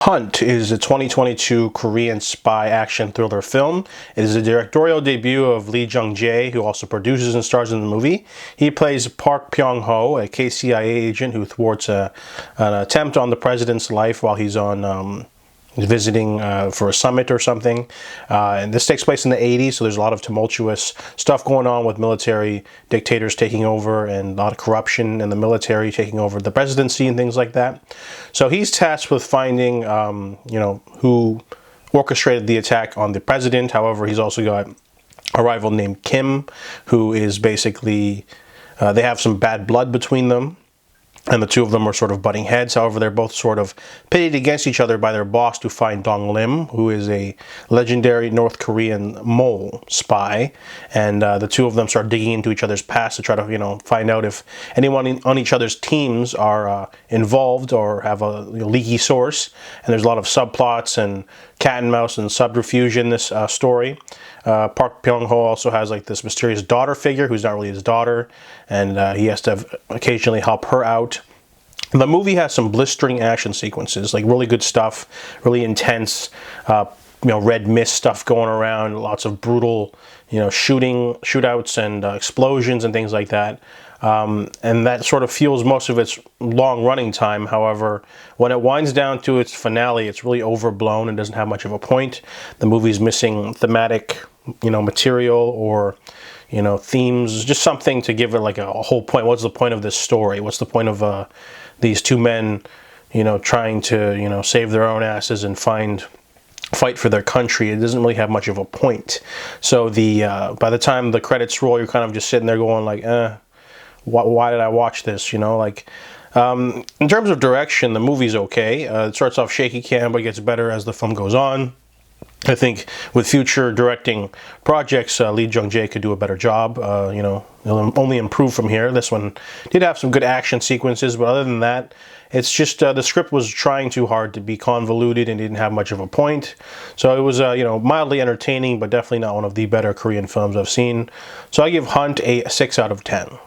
Hunt is a 2022 Korean spy action thriller film. It is a directorial debut of Lee Jung-jae, who also produces and stars in the movie. He plays Park Pyong-ho, a KCIA agent who thwarts an attempt on the president's life while he's on visiting for a summit or something. And this takes place in the 80s, so there's a lot of tumultuous stuff going on with military dictators taking over and a lot of corruption in the military taking over the presidency and things like that. So he's tasked with finding, who orchestrated the attack on the president. However, he's also got a rival named Kim, who is basically, they have some bad blood between them. And the two of them are sort of butting heads. However, they're both sort of pitted against each other by their boss to find Dong Lim, who is a legendary North Korean mole spy. And the two of them start digging into each other's past to try to, find out if anyone on each other's teams are involved or have a leaky source. And there's a lot of subplots and cat and mouse and subterfuge in this story. Park Pyong-ho also has like this mysterious daughter figure who's not really his daughter, and he has to occasionally help her out. The movie has some blistering action sequences, like really good stuff, really intense, red mist stuff going around, lots of brutal, shootouts and explosions and things like that. And that sort of fuels most of its long running time. However, when it winds down to its finale, it's really overblown and doesn't have much of a point. The movie's missing thematic, material or, themes, just something to give it like a whole point. What's the point of this story? What's the point of these two men, trying to, save their own asses and fight for their country? It doesn't really have much of a point. So by the time the credits roll, you're kind of just sitting there going like, why did I watch this? In terms of direction, the movie's okay. It starts off shaky cam, but gets better as the film goes on. I think with future directing projects, Lee Jung-jae could do a better job. It'll only improve from here. This one did have some good action sequences, but other than that, it's just the script was trying too hard to be convoluted and didn't have much of a point. So it was, mildly entertaining, but definitely not one of the better Korean films I've seen. So I give Hunt a 6 out of 10.